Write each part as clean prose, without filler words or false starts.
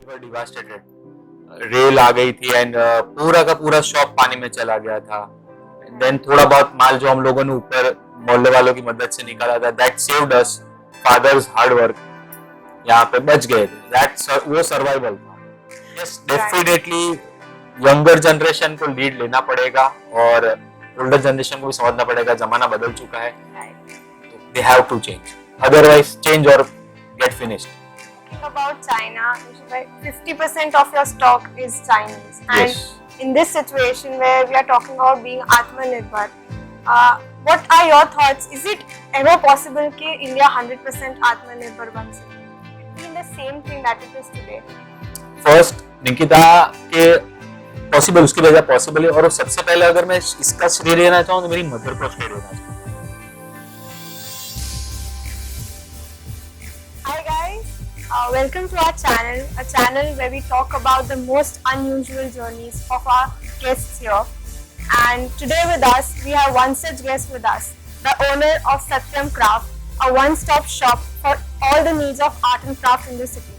वर devastated. Rail आ गई थी एंड पूरा का पूरा शॉप पानी में चला गया था। देन थोड़ा बहुत माल जो हम लोगों ने ऊपर मोहल्ले वालों की मदद से निकाला था, that saved us. Father's hard work, यहाँ पे बच गए थे। दैट वो सर्वाइवल था। यस, डेफिनेटली यंगर जनरेशन को लीड लेना पड़ेगा और ओल्डर जनरेशन को भी समझना पड़ेगा जमाना बदल चुका है। They have to change. Otherwise, change or get finished. Talking about China, 50% of your stock is Chinese. And Yes. in this situation where we are talking about being Atmanirbhar, what are your thoughts? Is it ever possible कि India 100% Atmanirbhar बन सके? In the same thing that it is today. First, Nikita के possible, उसकी वजह possible है। और सबसे पहले अगर मैं इसका श्रेय देना चाहूँ तो मेरी मदर को श्रेय देना चाहूँ। Hi guys, welcome to our channel, a channel where we talk about the most unusual journeys of our guests here. And today with us, we have one such guest with us, the owner of Satyam Craft, a one-stop shop for all the needs of art and craft in the city.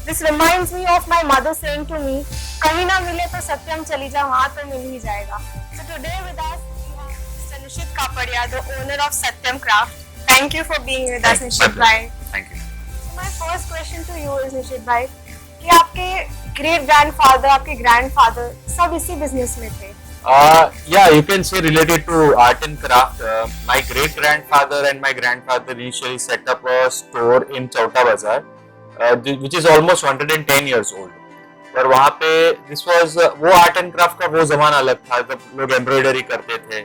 This reminds me of my mother saying to me, कहीं ना मिले तो सत्यम चली जा, वहाँ तो मिल ही जाएगा. So today with us, we have Mr. Nishit Kapadia, the owner of Satyam Craft. Thank you for being with us, Nishit bhai. Thank you. My first question to you is Nishit bhai कि आपके great grandfather, आपके grandfather सब इसी business में थे. Yeah, you can say related to art and craft. My great grandfather and my grandfather initially set up a store in Chowta Bazaar, which is almost 110 years old. पर वहाँ पे this was वो art and craft का वो जमाना अलग था जब लोग एम्ब्रॉयडरी करते थे।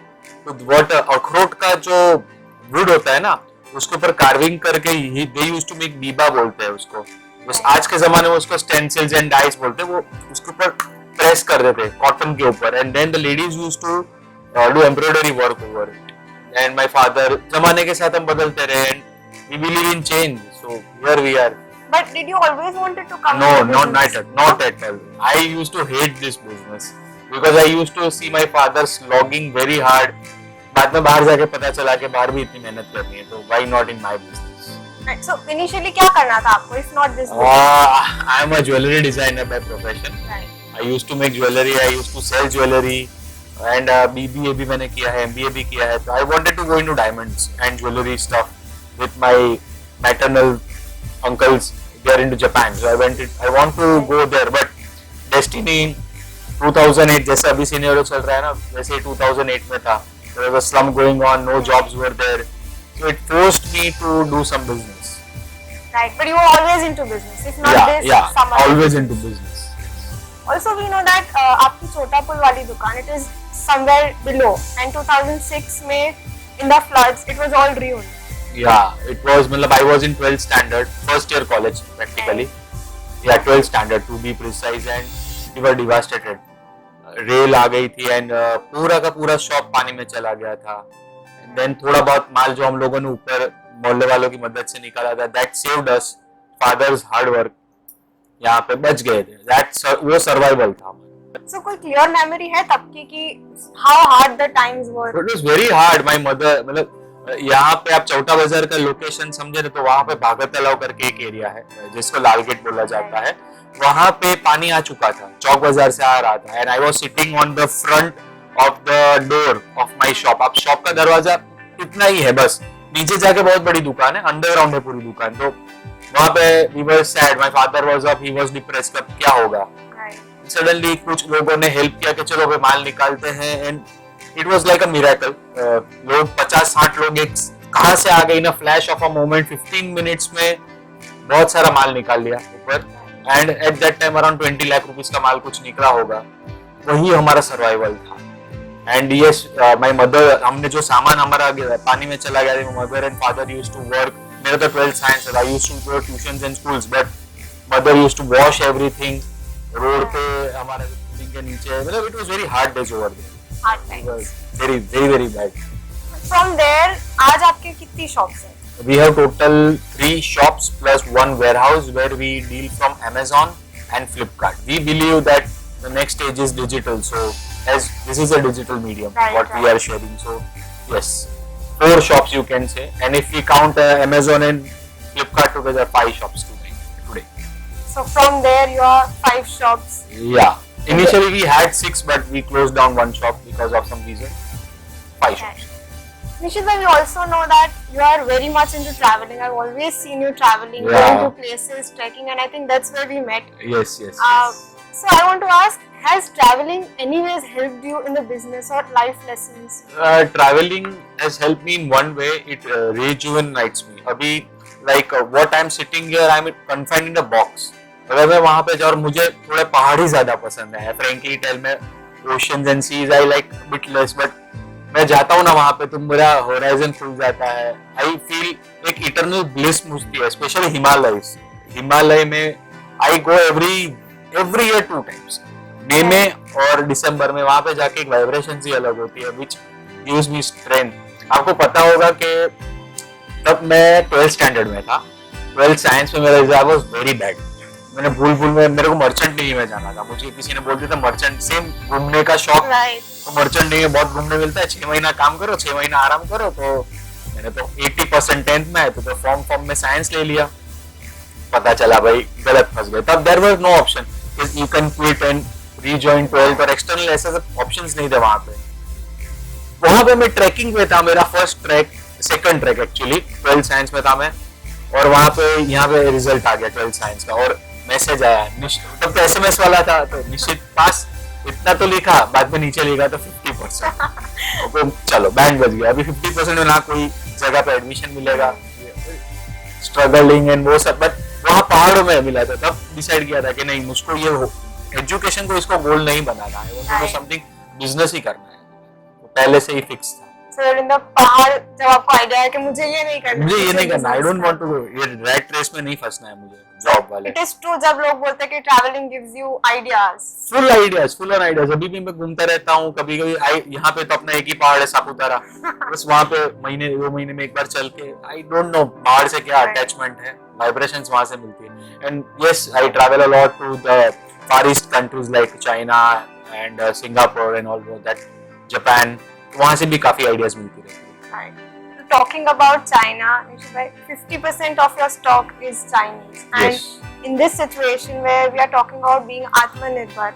तो what अखरोट का जो वुड होता है ना, उसके ऊपर कार्विंग करके they used to make Biba बोलते हैं उसको। बस आज के जमाने में उसको स्टेंसिल्स एंड डाइस बोलते हैं। वो उसके ऊपर प्रेस कर देते कॉटन के ऊपर and then the ladies used to do embroidery work over it. And my father, जमाने के साथ हम बदलते रहे and we believe in change, so here we are. But did you always wanted to come? No, into business? not at all. I used to hate this business because I used to see my father slogging very hard. बाद में बाहर जाके पता चला कि बाहर भी इतनी मेहनत करनी है, तो why not in my business? Right. So initially क्या करना था आपको if not this business? I am a jewelry designer by profession. Right. I used to make jewelry, I used to sell jewelry and BBA भी मैंने किया है, MBA भी किया है। तो I wanted to go into diamonds and jewelry stuff with my maternal uncles. They are into Japan, so I want to go there, but destiny 2008 जैसा अभी सिनेरियो चल रहा है ना, वैसे 2008 में था। There was a slum going on, no jobs were there, so it forced me to do some business. Right, but you were always into business. If not this, some other. Always into business. Also, we know that आपकी छोटा पुल वाली दुकान, it is somewhere below, and 2006 में in the floods, it was all ruined. Yeah, it was. मतलब I was in 12th standard, first year college practically. Yeah, 12th standard to be precise, and we were devastated. Rail आ गई थी and पूरा का पूरा shop पानी में चला गया था। देन थोड़ा बहुत माल जो हम लोगों ने ऊपर मोहल्ले वालों की मदद से निकाला था, that saved us. Father's hard work, यहाँ पे बच गए थे। दैट वो सर्वाइवल था। So कोई clear memory है तब की कि how hard the times were? It was very hard. My mother, मतलब यहाँ पे आप चौटा बाजार का लोकेशन समझे ना, तो वहाँ पे भागत तालाब करके एक एरिया है जिसको लाल गेट बोला जाता है। वहाँ पे पानी आ चुका था, चौक बाजार से आ रहा था and I was sitting on the front of the door of my shop. अब शॉप का दरवाजा इतना ही है, बस नीचे जाके बहुत बड़ी दुकान है, अंडरग्राउंड है पूरी दुकान। तो वहाँ पे we were sad, my father was up, he was depressed, अब क्या होगा। सडनली कुछ लोगों ने हेल्प किया कि चलो अभी माल निकालते हैं and it was like a miracle. लोग 50-60 लोग एक कहाँ से आ गए in a flash of a moment. 15 minutes में बहुत सारा माल निकाल लिया ऊपर and at that time around 20 lakh rupees का माल कुछ निकला होगा। वही हमारा सर्वाइवल था। एंड यस, माय मदर, हमने जो सामान हमारा पानी में चला गया, mother and father used to work. मेरा तो 12th साइंस था, I used to go tuitions and schools, but mother used to wash everything. Road पे हमारे बिल्डिंग के नीचे, मतलब it was very hard days over there. Hard times. Very bad. From there, आज आपके कितनी shops हैं? We have total 3 shops plus 1 warehouse where we deal from Amazon and Flipkart. We believe that the next stage is digital, so as this is a digital medium, what we are sharing. So yes, 4 shops you can say, and if we count Amazon and Flipkart together, 5 shops today. So from there you are 5 shops. Yeah. Initially we had 6, but we closed down one shop because of some reason. 5 shops. Nishit, we also know that you are very much into traveling. I've always seen you traveling, Yeah. going to places, trekking, and I think that's where we met. Yes, yes. So I want to ask, has traveling anyways helped you in the business or life lessons? Traveling has helped me in one way. It rejuvenates me. अभी what I'm sitting here, I'm confined in a box. अगर मैं वहाँ पे जाऊँ और मुझे थोड़े पहाड़ी ज़्यादा पसंद है. Frankly tell me, oceans and seas I like bit less, but मैं जाता हूँ ना वहाँ पे तो मेरा horizon खुल जाता है. I feel एक eternal bliss मुझती है, especially हिमालयस. हिमालय में I go every year 2 times. मई में और दिसंबर में वहाँ पे जाके एक वाइब्रेशन सी अलग होती है, which gives me strength. आपको पता होगा कि तब मैं 12th स्टैंडर्ड में था. 12th साइंस में मेरा एग्जाम वाज वेरी बैड. मैंने भूल में मेरे को मर्चेंट नेवी में जाना था. मुझे किसी ने बोल दिया था मर्चेंट, सेम घूमने का शौक. तो मर्चेंट नेवी में बहुत घूमने मिलता है. 6 महीना काम करो, 6 महीना आराम करो. तो मैंने तो 80% 10th में आए तो फॉर्म में साइंस ले लिया. पता चला भाई गलत फंस गए. तब there was no option, you can quit and rejoin 12th और एक्सटर्नल ऐसे ऑप्शंस नहीं थे वहां पे. वहां पे मैं ट्रैकिंग पे था. मेरा first track, second track actually 12th science में था मैं. और वहां पे यहाँ पे रिजल्ट आ गया 12th साइंस का और मैसेज आया. तब तो एसएमएस वाला था. तो निश्चित पास इतना तो लिखा, बाद में नीचे लिखा तो 50%. तो चलो बैंड बज गया. अभी 50% में ना कोई जगह पे एडमिशन मिलेगा, स्ट्रगलिंग एंड वो सब. बट वहाँ पहाड़ों में मिला था. तब डिसाइड किया था कि नहीं, मुझको ये एजुकेशन को इसको गोल नहीं बनाना है, वो समथिंग बिजनेस ही करना है. तो पहले से ही फिक्स था. सर इन द पहाड़ जब आपको आइडिया है कि मुझे ये नहीं करना, आई डोंट वांट टू, ये रैट रेस में नहीं फंसना है मुझे जॉब वाले. इट इज ट्रू जब लोग बोलते हैं कि travelling gives you ideas, full on ideas. अभी भी मैं घूमता रहता हूँ. कभी यहाँ पे तो अपना एक ही पहाड़ है, सापुतारा. बस वहाँ पे महीने 2 महीने में एक बार चल के, आई डोंट नो पहाड़ से क्या अटैचमेंट है, वाइब्रेशंस वहाँ से मिलती है. And yes, I travel a lot to the far east countries like China and Singapore and all that, Japan. वहाँ से भी काफी आइडियाज मिलती रहती है. Talking about China, 50% of your stock is Chinese, and Yes. in this situation where we are talking about being Atmanirbhar,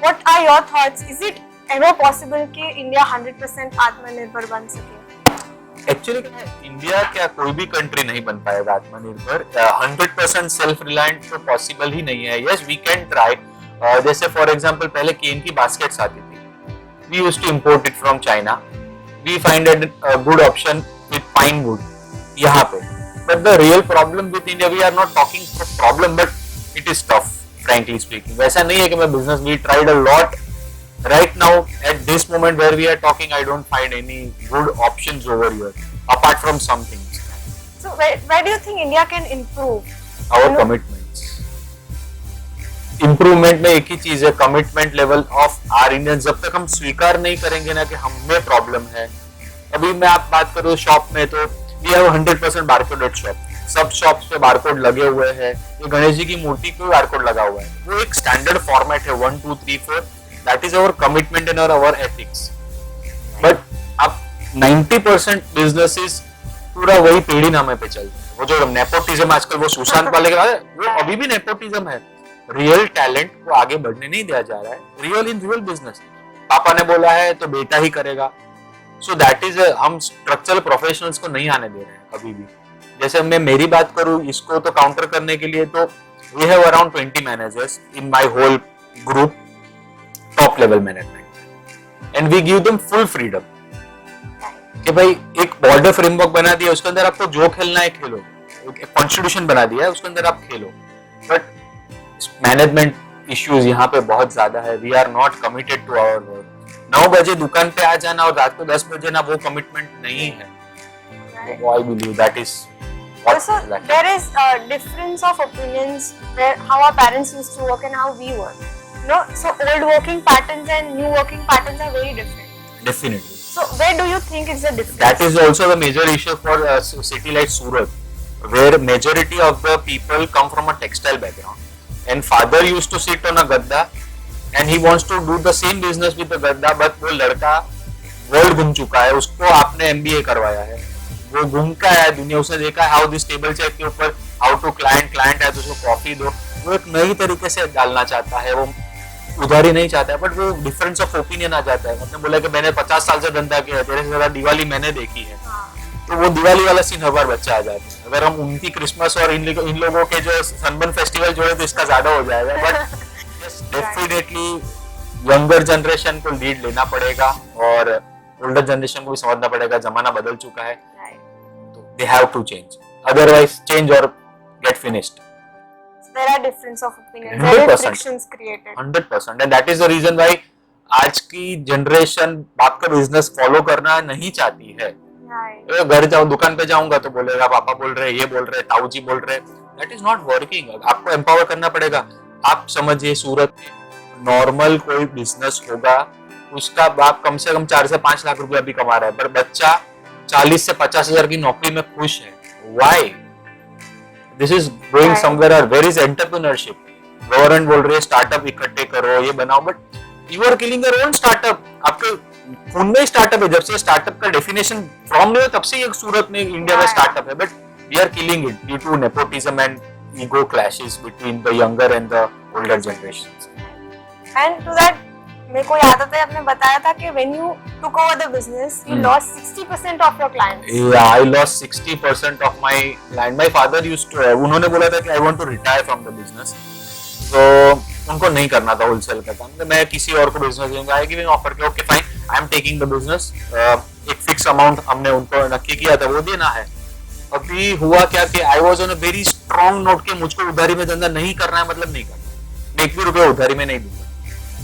what are your thoughts? Is it ever possible कि India 100% Atmanirbhar बन सके? Actually India क्या कोई भी country नहीं बन पाएगा आत्मनिर्भर. 100% सेल्फ रिलायंट तो पॉसिबल ही नहीं है. Yes, we can try. जैसे फॉर एग्जांपल पहले केन की बास्केट्स आती थी. We used to import it from China. We find it a good option with pine wood यहाँ पे. But the real problem with India, we are not talking for problem, but it is tough, frankly speaking. वैसा नहीं है कि मैं business, we tried a lot. Right now, at this moment where we are talking, I don't find any good options over here, apart from some things. So where do you think India can improve? Our commitments. Improvement में एक ही चीज है, commitment level of our Indians. जब तक हम स्वीकार नहीं करेंगे ना कि हमें प्रॉब्लम है. अभी मैं आप बात करूँ शॉप में, तो we have 100% बारकोडेड शॉप. सब शॉप्स पे बारकोड लगे हुए हैं. ये गणेश जी की मूर्ति पे बारकोड लगा हुआ है. वो एक स्टैंडर्ड फॉर्मेट है 1 2 3 4. That is our commitment and our ethics. But अब 90% बिजनेसेस पूरा वही पेड़ी नामे पे चलते हैं. वो जो नेपोटिज्म आजकल वो सुशांत वाले का है, वो अभी भी नेपोटिज्म है. रियल टैलेंट को आगे बढ़ने नहीं दिया जा रहा है. Real in real business. पापा ने बोला है तो बेटा ही करेगा. सो दैट इज, हम स्ट्रक्चरल प्रोफेशनल्स को नहीं आने दे रहे हैं अभी भी. जैसे मैं मेरी बात करूं, इसको तो काउंटर करने के लिए तो we have around 20 managers in my whole group, top level management, and we give them full freedom कि भाई एक बॉर्डर फ्रेमवर्क बना दिया, उसके अंदर आपको जो खेलना है खेलो. एक कॉन्स्टिट्यूशन बना दिया है, उसके अंदर आप खेलो. बट मैनेजमेंट इश्यूज यहाँ पे बहुत ज्यादा है. We are not committed to our work. 9 बजे दुकान पे आ जाना और रात को 10 बजे ना, वो कमिटमेंट नहीं है. I believe that is what Also, is lacking. there is a difference of opinions where how our parents used to work and how we work. You know, so old working patterns and new working patterns are very different. Definitely. So where do you think is the difference? That is also the major issue for a city like Surat, where majority of the people come from a textile background, and father used to sit on a gadda and he wants to do the same business with the gadda, but वो लड़का world घूम चुका है, उसको आपने MBA करवाया है, वो घूम का है दुनिया, उसने देखा है हाउ दिस टेबल चेयर के ऊपर हाउ टू क्लाइंट है तो उसको कॉफी दो, वो एक नई तरीके से डालना चाहता है, वो उधारी नहीं चाहता है, बट वो डिफरेंस ऑफ ओपिनियन आ जाता है। मतलब बोला कि मैंने 50 साल से धंधा किया है, तेरे से ज्यादा दिवाली मैंने देखी है, तो वो दिवाली वाला सीन हर बार बच्चा आ जाता है। अगर हम उनकी क्रिसमस और इन लोगों के जो सनबर्न फेस्टिवल जोड़े तो इसका ज्यादा हो जाएगा, बट डेफिनेटली यंगर जनरेशन को लीड लेना पड़ेगा और ओल्डर जनरेशन को भी समझना पड़ेगा जमाना बदल चुका है, तो they have to change, otherwise change और get finished. There are difference of opinion. There are frictions created. 100%, and that is the reason why आज की जनरेशन बाप का बिजनेस फॉलो करना नहीं चाहती है। घर जाऊं, दुकान पे जाऊंगा तो बोलेगा पापा बोल रहे, ये बोल रहे, ताऊ जी बोल रहे, दैट इज नॉट वर्किंग। आपको एम्पावर करना पड़ेगा। आप समझिए सूरत में नॉर्मल कोई बिजनेस होगा, उसका बाप कम से कम 4 से 5 लाख रुपया भी कमा रहा है, पर बच्चा 40 से 50 हजार की नौकरी में खुश है। Why? This is going somewhere और वेयर इज एंटरप्रेन्योरशिप। गवर्नमेंट बोल रही है स्टार्टअप इकट्ठे करो, ये बनाओ, but you are killing your own startup. आपके खून में स्टार्टअप है। जब से स्टार्टअप का डेफिनेशन फ्रॉम नहीं हो तब से ये सूरत में इंडिया में स्टार्टअप है, but we are killing it due to nepotism and ego clashes between the younger and the older generations. And to that मेरे को याद आता है आपने बताया था कि when you took over the business you lost 60% of your clients. Yeah, I lost 60% of my client. My father used to, उन्होंने बोला था कि I want to retire from the business. तो उनको नहीं करना था होलसेल का काम, मैं किसी और को बिजनेस दूंगा। आई गिविंग ऑफर कि okay fine, I am taking the business. एक फिक्स अमाउंट हमने उनको नक्की किया था, वो देना है। अभी हुआ क्या कि I was on a very strong note कि मुझको उधारी में धंधा नहीं करना है, मतलब नहीं करना। 1 भी रुपया उधारी में नहीं दूंगा।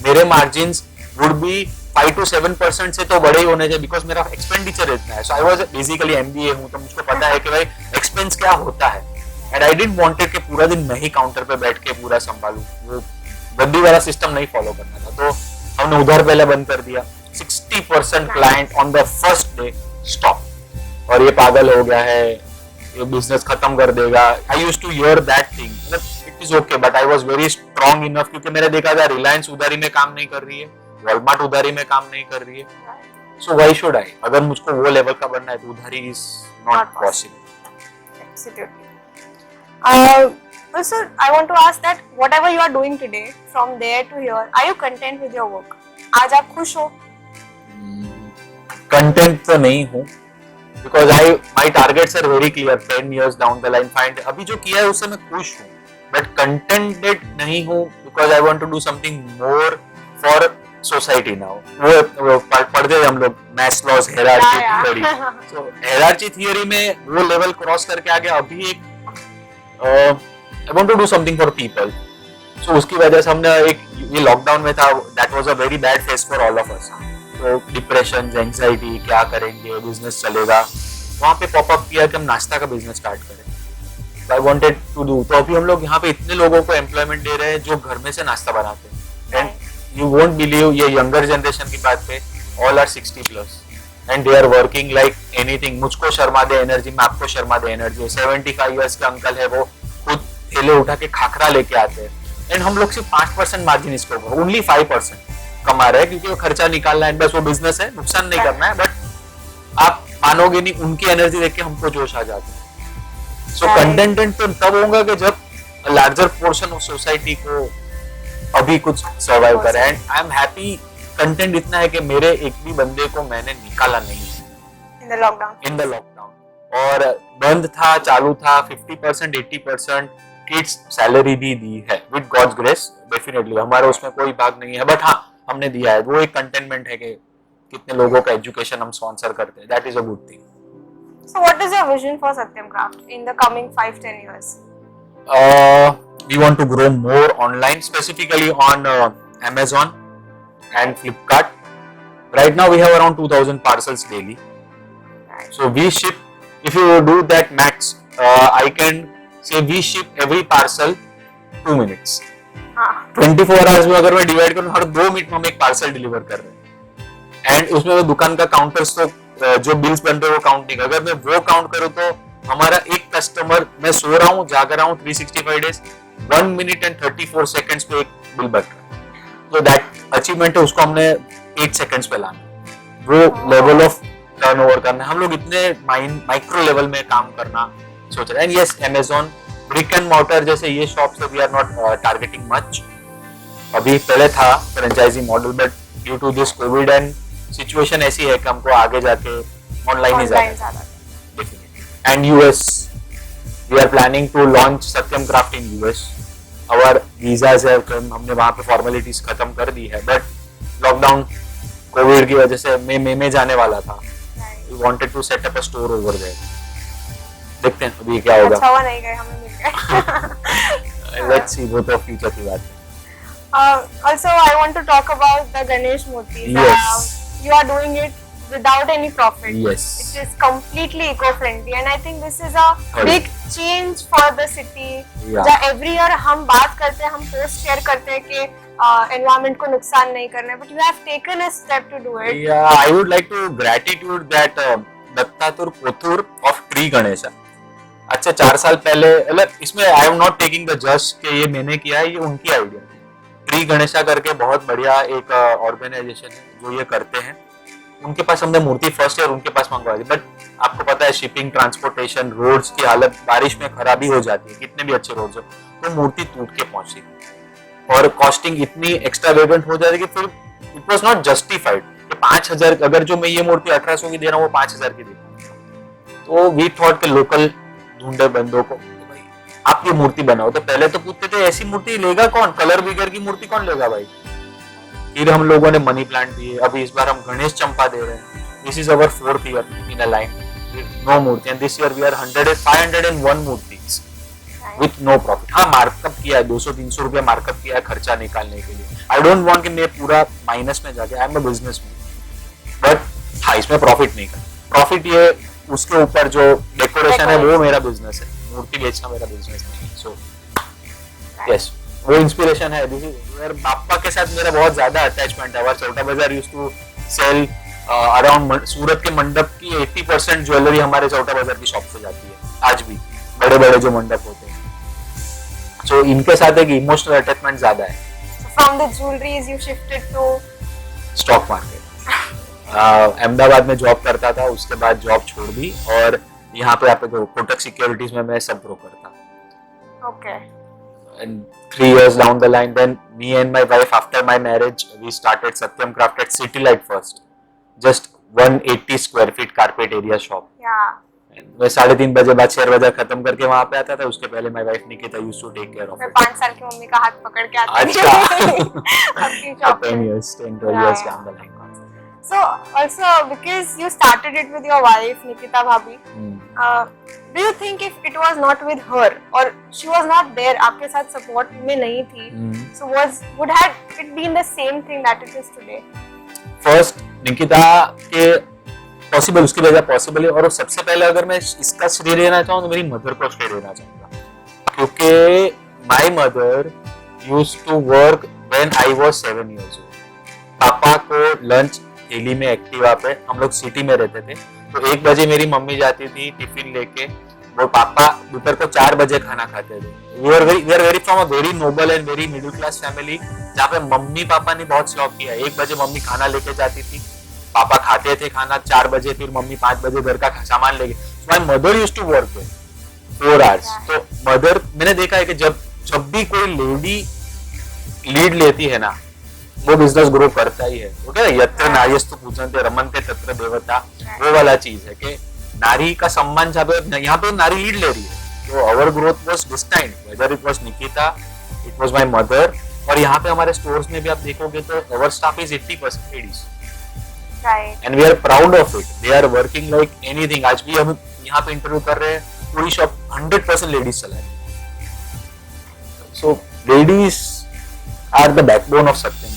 मेरे मार्जिन्स वुड बी 5 to 7% से तो बड़े ही होने चाहिए, बिकॉज मेरा एक्सपेंडिचर इतना है। सो आई वाज बेसिकली एमबीए हूं, तो मुझको पता है कि भाई एक्सपेंस क्या होता है। एंड आई डिडंट वांटेड कि पूरा दिन मैं ही काउंटर पे बैठ के पूरा संभालूं, वो गद्दी वाला सिस्टम नहीं फॉलो करना था। तो हमने उधार पहले बंद कर दिया। 60% client on the first day stop, और ये पागल हो गया है, ये बिजनेस खत्म कर देगा। I used to hear that thing, it is okay, but I was very strong enough, क्योंकि मैंने देखा था रिलायंस उधारी में काम नहीं कर रही है, वॉलमार्ट उधारी में काम नहीं कर रही है। So why should I? अगर मुझको वो लेवल का बनना है तो उधारी is not possible. Absolutely. Also, I want to ask that whatever you are doing today, from there to here, are you content with your work? आज आप खुश हो? कंटेंट तो नहीं हूँ, because my targets are very clear. 10 years down the line find, अभी जो किया है उससे मैं खुश हूँ, बट कंटेंटेड नहीं हूँ, because I want to do something more for society now. वो पढ़ते थे हम लोग Maslow's hierarchy theory. So hierarchy theory में वो लेवल क्रॉस करके आ गया। अभी एक I want to do something for people. So उसकी वजह से हमने एक, ये लॉकडाउन में था, that was a very bad phase for all of us. तो डिप्रेशन, एंजाइटी, क्या करेंगे, बिजनेस चलेगा, वहां पे पॉपअप किया कि हम नाश्ता का बिजनेस स्टार्ट करें। I wanted to do. तो अभी हम लोग यहाँ पे इतने लोगों को एम्प्लॉयमेंट दे रहे हैं जो घर में से नाश्ता बनाते हैं। एंड you won't believe, ये यंगर जनरेशन की बात पे, all are 60+ and they are working like anything। मुझको शर्मा दे एनर्जी, मैं आपको शर्मा दे एनर्जी। 75 years के अंकल है, वो खुद थैले उठा के खाखरा लेके आते हैं, एंड हम लोग सिर्फ 5% मार्जिन इसको, ओनली 5% कमा रहे हैं, क्योंकि वो खर्चा निकालना है, बस वो बिजनेस है, नुकसान नहीं करना है। बट आप मानोगे नहीं, उनकी एनर्जी देख के हमको जोश आ जाता है। सो कंटेंटेड तो तब होगा कि जब लार्जर पोर्शन ऑफ सोसाइटी को अभी कुछ सर्वाइव करे। And I am happy, content इतना है कि मेरे एक भी बंदे को मैंने निकाला नहीं है इन द लॉकडाउन। और बंद था, चालू था, 50% 80% किड्स सैलरी भी दी है विद गॉड्स ग्रेस। डेफिनेटली हमारा उसमें कोई भाग नहीं है, बट हाँ हमने दिया है। वो एक कंटेनमेंट है कि कितने लोगों का एजुकेशन हम स्पॉन्सर करते हैं, that is a good thing. So what is your vision for Satyam Craft in the coming 5-10 years? We want to grow more online, specifically on Amazon and Flipkart. Right now we have around 2000 parcels daily. So we ship, if you do that max, I can say we ship every parcel 2 minutes. 24 hours में अगर मैं divide करूँ, हर 2 minute में हम एक parcel deliver कर रहे हैं। एंड उसमें वो दुकान का काउंटर्स तो जो बिल्स बन रहे हैं वो काउंट नहीं कर। अगर मैं वो काउंट करूँ तो हमारा एक कस्टमर, मैं सो रहा हूँ, जाग रहा हूँ 365 डेज, 1 minute and 34 seconds पे एक बिल बन रहा है। तो दैट अचीवमेंट है, उसको हमने 8 seconds पे लाना। वो लेवल ऑफ टर्नओवर करना, हम लोग इतने माइक्रो लेवल में काम करना सोच रहे हैं। And yes, Amazon brick and mortar जैसे ये शॉप से we are not targeting much. अभी पहले था franchise model, but due to this covid and situation ऐसी है कि हमको आगे जाके ऑनलाइन ही जाना है. And US, we are planning to launch Satyam craft in US. Our visas है, हमने वहां पे फॉर्मेलिटीज खत्म कर दी है, बट लॉकडाउन कोविड की वजह से मई में जाने वाला था. We wanted to set up a store over there. देखते हैं अभी क्या होगा. अच्छा हुआ नहीं गए, हमें मिल गए. लेट्स सी, वो तो फ्यूचर की बात है. Also, I want to talk about the Ganesh Murtis. Yes. You are doing it without any profit. Yes. It is completely eco-friendly, and I think this is a Correct. big change for the city. Yeah. जहाँ every year हम बात करते हैं, हम post share करते हैं कि environment को नुकसान नहीं करना है, but you have taken a step to do it. Yeah, I would like to gratitude that दत्तातुर Kothur of Tree Ganesha. अच्छा 4 साल पहले, मतलब इसमें I am not taking the judge कि ये मैंने किया है, ये उनकी आइडिया. ट्री गणेशा करके बहुत बढ़िया एक ऑर्गेनाइजेशन है जो ये करते हैं. उनके पास हमने मूर्ति फर्स्ट ईयर उनके पास मंगवा दी, बट आपको पता है शिपिंग, ट्रांसपोर्टेशन, रोड्स की हालत, बारिश में खराबी हो जाती है, कितने भी अच्छे रोड्स हो, तो मूर्ति टूट के पहुंची और कॉस्टिंग इतनी एक्स्ट्रावेगेंट हो जाती है कि फिर इट वाज नॉट जस्टिफाइड कि 5,000, अगर जो मैं ये मूर्ति 1800 की दे रहा हूँ वो 5,000 की दे रहा हूँ. तो वी थॉट के लोकल ढूंढे बंदों को, आप ये मूर्ति बनाओ. तो पहले तो पूछते थे ऐसी मूर्ति लेगा कौन, कलर बिगर की मूर्ति कौन लेगा भाई. फिर हम लोगों ने मनी प्लांट दिए. अभी इस बार हम गणेश चंपा दे रहे हैं. This is our 4th year in a line, no मूर्ति. And this year we are 501 मूर्तिज विथ नो प्रॉफिट. हाँ, मार्कअप किया है, 200-300 रुपया मार्कअप किया है खर्चा निकालने के लिए. आई डोंट वांट कि मैं पूरा माइनस में जाके, I am a businessman, but हाँ इसमें प्रॉफिट नहीं कर. प्रॉफिट ये उसके ऊपर जो डेकोरेशन है वो मेरा बिजनेस है, मूर्ति बेचना मेरा बिजनेस नहीं. सो यस, वो इंस्पिरेशन है. दिस इज वेयर बाप्पा के साथ मेरा बहुत ज्यादा अटैचमेंट है. छोटा बाजार यूज्ड टू सेल अराउंड सूरत के मंडप की 80% ज्वेलरी हमारे छोटा बाजार की शॉप से जाती है आज भी, बड़े बड़े जो मंडप होते हैं. सो इनके साथ एक इमोशनल अटैचमेंट ज्यादा है. From the jewelries you shifted to stock market. Ahmedabad में जॉब करता था, उसके बाद जॉब छोड़ दी और यहाँ पे आप कोटक सिक्योरिटीज में मैं सब ब्रोकर था. okay. And 3 years down the line, then me and my wife, after my marriage, we started Satyam Craft at City Light first. Just 180 square feet carpet area shop. Yeah. And मैं 3:30 बजे बाद share बाजार खत्म करके वहाँ पे आता था. उसके पहले my wife Nikita used to take care of मैं it. 5 साल की मम्मी का हाथ पकड़ के आती थी. अच्छा. आपकी शॉप 10 पे. years, 10-12 years down the line. So also because you started it with your wife Nikita Bhabhi, do you think if it was not with her or she was not there, आपके साथ support में नहीं थी, so would have it been the same thing that it is today? First Nikita के possible, उसकी वजह possible है. और सबसे पहले अगर मैं इसका श्रेय लेना चाहूँ तो मेरी मदर को श्रेय लेना चाहूंगा, क्योंकि my mother used to work when I was 7 years old. पापा को लंच दिल्ली में एक्टिवा पे, हम लोग सिटी में रहते थे, तो 1 बजे मेरी मम्मी जाती थी टिफिन लेके, वो पापा दोपहर को 4 बजे खाना खाते थे. We are very from a very noble and very middle class family, जहाँ पे मम्मी पापा ने बहुत शौक किया. 1 बजे मम्मी खाना लेके जाती थी, पापा खाते थे खाना 4 बजे, फिर मम्मी 5 बजे घर का सामान लेके. My mother used to work 4 hours. तो मदर, मैंने देखा है कि जब भी कोई लेडी लीड लेती है ना, वो बिजनेस ग्रो करता ही है. ओके, यत्र नार्यस्तु पूजन्ते रमन्ते तत्र देवता, वो वाला चीज है कि नारी का सम्मान जहाँ पे, यहाँ पे नारी लीड ले रही है. तो our growth was destined, whether it was Nikita, it was my mother. और यहाँ पे हमारे स्टोर्स में भी आप देखोगे तो our staff is 80% ladies. Right. And we are proud of it. They are working like anything. आज भी हम यहाँ पे इंटरव्यू कर रहे हैं, पूरी शॉप 100% लेडीज चला रही है. So ladies are the backbone of Satyam.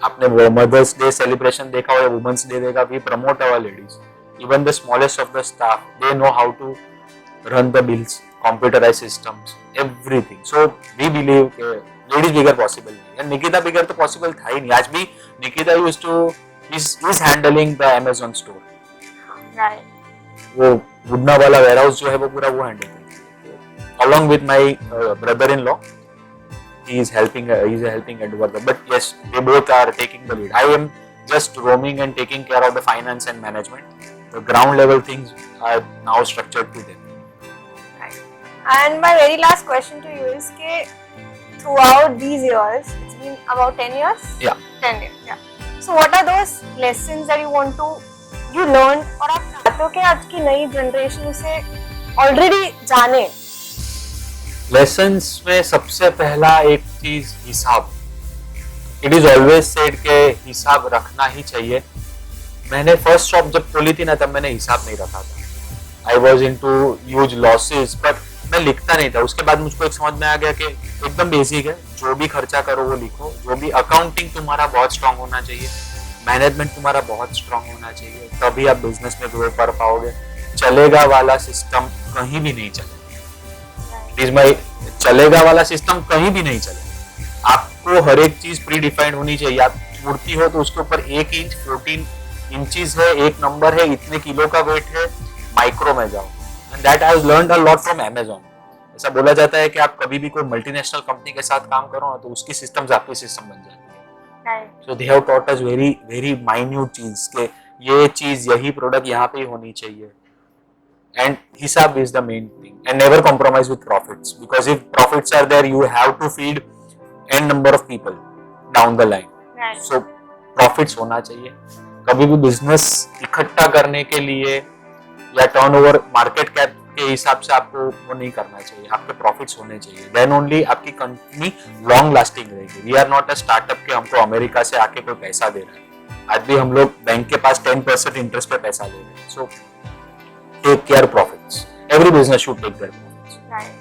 आपने मदर्स डे सेलिब्रेशन देखा हो या वुमेन्स डे देखा, we promote our ladies. Even the smallest of the staff, they know how to run the bills, computerized systems, everything. So we believe कि ladies bigger possible नहीं है. निकिता बिगर तो possible था ही नहीं. आज भी Nikita used to is handling the Amazon store. Right. वो गुडना वाला वेयरहाउस जो है वो पूरा वो हैंडल करती है. Along with my brother-in-law, he is helping at work. But yes, they both are taking the lead. I am just roaming and taking care of the finance and management. The ground level things are now structured to them. Right. And my very last question to you is कि throughout these years, it's been about 10 years? Yeah. 10 years, yeah. So what are those lessons that you learned और आप चाहते हो कि आज की नई generation उसे ऑलरेडी जाने? लेसन्स में सबसे पहला एक चीज हिसाब. इट इज ऑलवेज सेड के हिसाब रखना ही चाहिए. मैंने फर्स्ट शॉप जब खोली थी ना तब मैंने हिसाब नहीं रखा था. I was into huge losses, but मैं लिखता नहीं था. उसके बाद मुझको एक समझ में आ गया कि एकदम बेसिक है, जो भी खर्चा करो वो लिखो. जो भी अकाउंटिंग तुम्हारा बहुत स्ट्रांग होना चाहिए, मैनेजमेंट तुम्हारा बहुत स्ट्रांग होना चाहिए, तभी आप बिजनेस में ग्रो कर पाओगे. चलेगा वाला सिस्टम कहीं भी नहीं चलेगा. चलेगा वाला सिस्टम कहीं भी नहीं चलेगा. आपको हर एक चीज प्री डिफाइंड होनी चाहिए. आप मूर्ति हो तो उसके ऊपर 1 इंच 14 इंचेस है, एक नंबर है, इतने किलो का वेट है, माइक्रो में जाओ. And that I have learned a lot from Amazon. ऐसा बोला जाता है कि आप कभी भी कोई मल्टीनेशनल कंपनी के साथ काम करो ना तो उसकी सिस्टम्स आपकी सिस्टम बन जाती है. So they have taught us very very minute चीज के ये चीज यही प्रोडक्ट यहाँ पे ही होनी चाहिए. And hisab is the main thing, and never compromise with profits, because if profits are there you have to feed n number of people down the line. Right. So profits होना चाहिए. कभी भी business इकट्ठा करने के लिए या turnover market cap के हिसाब से आपको वो नहीं करना चाहिए. आपके प्रॉफिट्स होने चाहिए. देन ओनली आपकी कंपनी लॉन्ग लास्टिंग रहेगी. We are not a startup के हमको अमेरिका से आके कोई पैसा दे रहा है. आज भी हम लोग बैंक के पास 10% इंटरेस्ट पे पैसा ले रहे हैं. सो take care profits. Every business should take their profits. Right.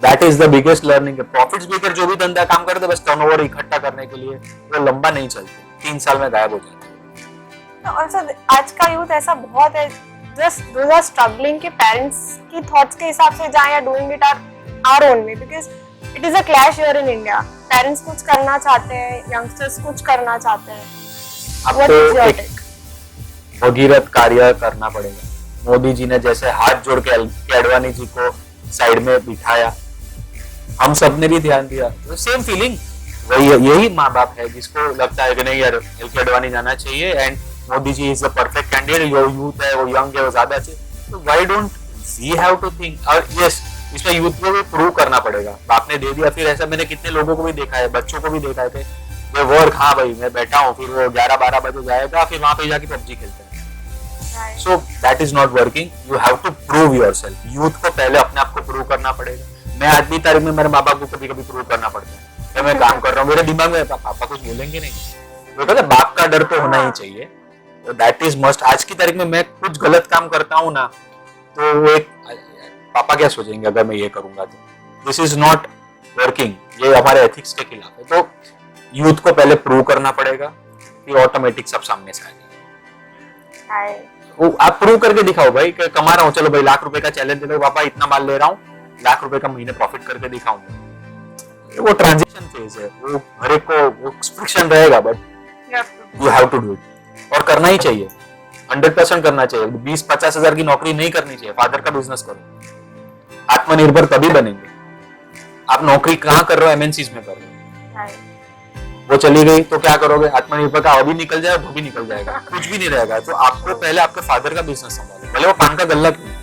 That is the biggest learning. Profits लेकर जो भी धंधा काम करते बस टर्नओवर इकट्ठा करने के लिए, वो लंबा नहीं चलते. 3 साल में गायब हो जाते. तो also आज का यूथ ऐसा बहुत है, just those are struggling कि पेरेंट्स की थॉट्स के हिसाब से जाएं या doing it our own way, because it is a clash here in India. Parents कुछ करना चाहते हैं, यंगस्टर्स कुछ करना चाहते हैं. आपको एक भगीरथ कार्य करना पड़ेगा. मोदी जी ने जैसे हाथ जोड़ के अडवाणी जी को साइड में बिठाया, हम सब ने भी ध्यान दिया. तो सेम फीलिंग वही, यही माँ बाप है जिसको लगता है कि नहीं यार एल.के. अडवाणी जाना चाहिए and Modi ji is the perfect candidate. जो यूथ है वो यंग है वो ज्यादा चाहिए. तो why don't we have to think. और यस, इसमें यूथ को भी प्रूव करना पड़ेगा. आपने दे दिया, फिर ऐसा मैंने कितने लोगों को भी देखा है, बच्चों को भी देखा है कि वर्क, हाँ भाई मैं बैठा हूँ, फिर वो 11-12 बजे जाएगा, फिर वहां पे जाके पबजी खेलता है. So that is not working. You have to prove yourself. Youth को पहले अपने आप को प्रूव करना पड़ेगा. मैं आज भी तारीख में मेरे माँ बाप को कभी कभी प्रूव करना पड़ता है कि मैं काम कर रहा हूँ. मेरे दिमाग में पापा कुछ बोलेंगे नहीं. तो कहते बाप का डर तो होना ही चाहिए. तो दैट इज मस्ट. आज की तारीख में मैं कुछ गलत काम करता हूँ ना तो वो एक पापा क्या सोचेंगे अगर मैं ये करूंगा तो. This is not working. ये हमारे एथिक्स के खिलाफ है. तो यूथ को पहले प्रूव करना पड़ेगा, फिर ऑटोमेटिक सब सामने से आएगा. आप प्रूव करके दिखाओ भाई कि कमा रहा हूँ. चलो भाई ₹1,00,000 का चैलेंज दे दो, पापा इतना माल ले रहा हूँ, ₹1,00,000 का महीने प्रॉफिट करके दिखाऊंगा. वो ट्रांजिशन फेज है, वो हर एक को वो फ्रिक्शन रहेगा, but you have to do it. और करना ही चाहिए, 100% करना चाहिए. 20-50 हजार की नौकरी नहीं करनी चाहिए. फादर का बिजनेस करो. आत्मनिर्भर तभी बनेंगे. आप नौकरी कहाँ कर रहे हो? MNCs में कर रहे हो. वो चली गई तो क्या करोगे? आत्मनिर्भर का अभी निकल जाएगा, वो भी निकल जाएगा, कुछ भी नहीं रहेगा. तो आपको पहले आपके फादर का बिजनेस संभालो, पहले वो पान का गल्ला क्यों.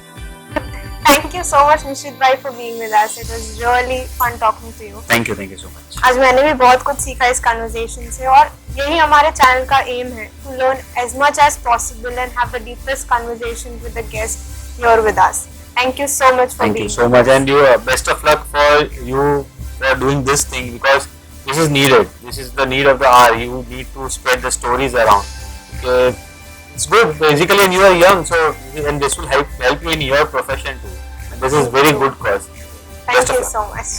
Thank you so much निशित भाई for being with us. It was really fun talking to you. Thank you so much. आज मैंने भी बहुत कुछ सीखा इस कन्वर्सेशन से, और यही हमारे चैनल का एम है, to learn as much as possible and have the deepest conversation with the guest here with us. Thank you so much for being. Thank you so much, and you best of luck for you for doing this thing, because this is needed. This is the need of the hour. You need to spread the stories around. Okay. It's good basically, and you are young, so and this will help you in your profession too. And this is very good cause. Thank you so much.